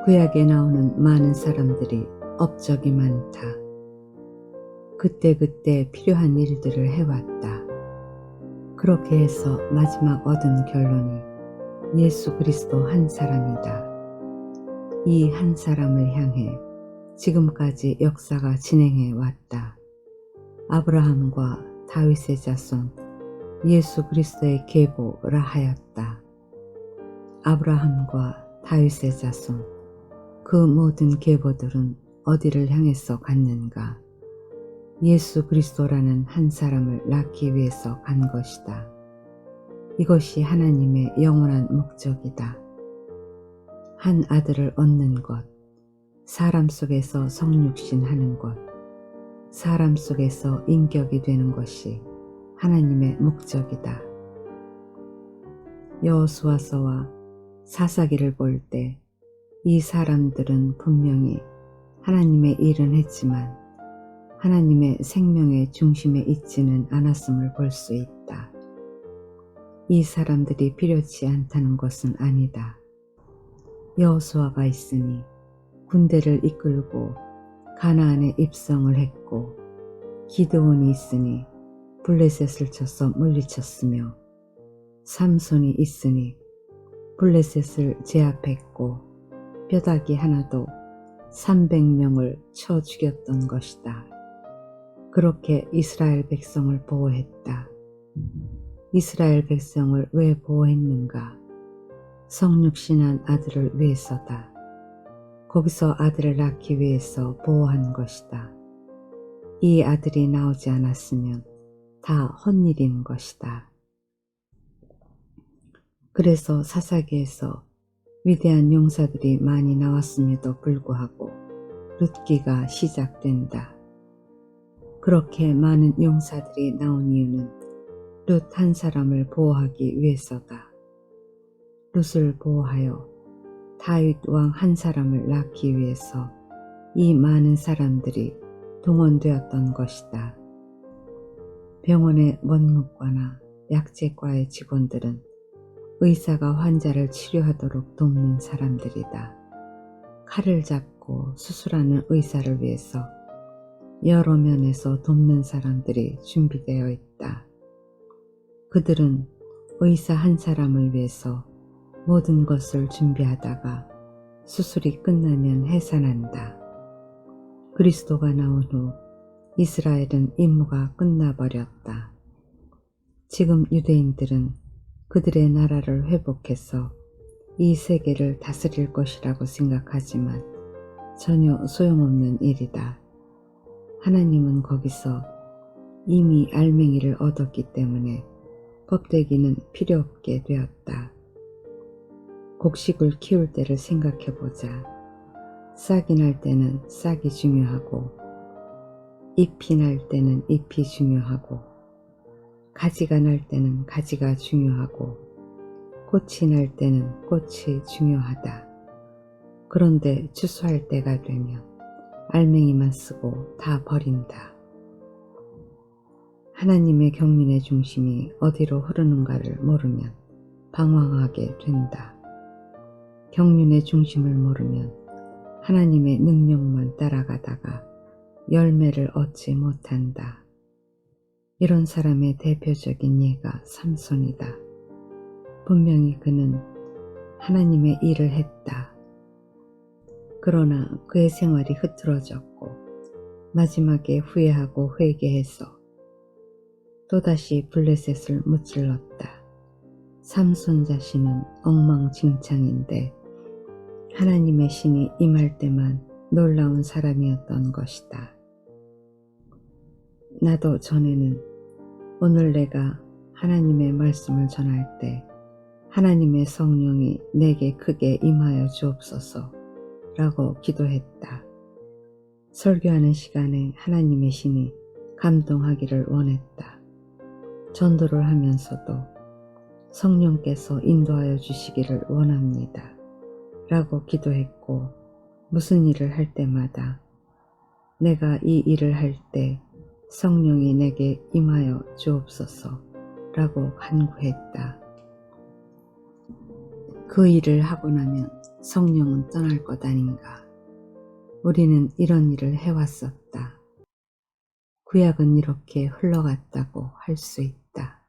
구약에 나오는 많은 사람들이 업적이 많다. 그때그때 필요한 일들을 해왔다. 그렇게 해서 마지막 얻은 결론이 예수 그리스도 한 사람이다. 이 한 사람을 향해 지금까지 역사가 진행해 왔다. 아브라함과 다윗의 자손 예수 그리스도의 계보라 하였다. 아브라함과 다윗의 자손 그 모든 계보들은 어디를 향해서 갔는가? 예수 그리스도라는 한 사람을 낳기 위해서 간 것이다. 이것이 하나님의 영원한 목적이다. 한 아들을 얻는 것, 사람 속에서 성육신하는 것, 사람 속에서 인격이 되는 것이 하나님의 목적이다. 여호수아서와 사사기를 볼 때 이 사람들은 분명히 하나님의 일은 했지만 하나님의 생명의 중심에 있지는 않았음을 볼 수 있다. 이 사람들이 필요치 않다는 것은 아니다. 여호수아가 있으니 군대를 이끌고 가나안에 입성을 했고, 기드온이 있으니 블레셋을 쳐서 물리쳤으며, 삼손이 있으니 블레셋을 제압했고 뼈다귀 하나도 300명을 쳐 죽였던 것이다. 그렇게 이스라엘 백성을 보호했다. 이스라엘 백성을 왜 보호했는가? 성육신한 아들을 위해서다. 거기서 아들을 낳기 위해서 보호한 것이다. 이 아들이 나오지 않았으면 다 헛일인 것이다. 그래서 사사기에서 위대한 용사들이 많이 나왔음에도 불구하고 룻기가 시작된다. 그렇게 많은 용사들이 나온 이유는 룻 한 사람을 보호하기 위해서다. 룻을 보호하여 다윗 왕 한 사람을 낳기 위해서 이 많은 사람들이 동원되었던 것이다. 병원의 원무과나 약제과의 직원들은 의사가 환자를 치료하도록 돕는 사람들이다. 칼을 잡고 수술하는 의사를 위해서 여러 면에서 돕는 사람들이 준비되어 있다. 그들은 의사 한 사람을 위해서 모든 것을 준비하다가 수술이 끝나면 해산한다. 그리스도가 나온 후 이스라엘은 임무가 끝나버렸다. 지금 유대인들은 그들의 나라를 회복해서 이 세계를 다스릴 것이라고 생각하지만 전혀 소용없는 일이다. 하나님은 거기서 이미 알맹이를 얻었기 때문에 껍데기는 필요 없게 되었다. 곡식을 키울 때를 생각해보자. 싹이 날 때는 싹이 중요하고, 잎이 날 때는 잎이 중요하고, 가지가 날 때는 가지가 중요하고, 꽃이 날 때는 꽃이 중요하다. 그런데 추수할 때가 되면 알맹이만 쓰고 다 버린다. 하나님의 경륜의 중심이 어디로 흐르는가를 모르면 방황하게 된다. 경륜의 중심을 모르면 하나님의 능력만 따라가다가 열매를 얻지 못한다. 이런 사람의 대표적인 예가 삼손이다. 분명히 그는 하나님의 일을 했다. 그러나 그의 생활이 흐트러졌고 마지막에 후회하고 회개해서 또다시 블레셋을 무찔렀다. 삼손 자신은 엉망진창인데 하나님의 신이 임할 때만 놀라운 사람이었던 것이다. 나도 전에는 오늘 내가 하나님의 말씀을 전할 때 하나님의 성령이 내게 크게 임하여 주옵소서 라고 기도했다. 설교하는 시간에 하나님의 신이 감동하기를 원했다. 전도를 하면서도 성령께서 인도하여 주시기를 원합니다 라고 기도했고, 무슨 일을 할 때마다 내가 이 일을 할 때 성령이 내게 임하여 주옵소서 라고 간구했다. 그 일을 하고 나면 성령은 떠날 것 아닌가. 우리는 이런 일을 해왔었다. 구약은 이렇게 흘러갔다고 할 수 있다.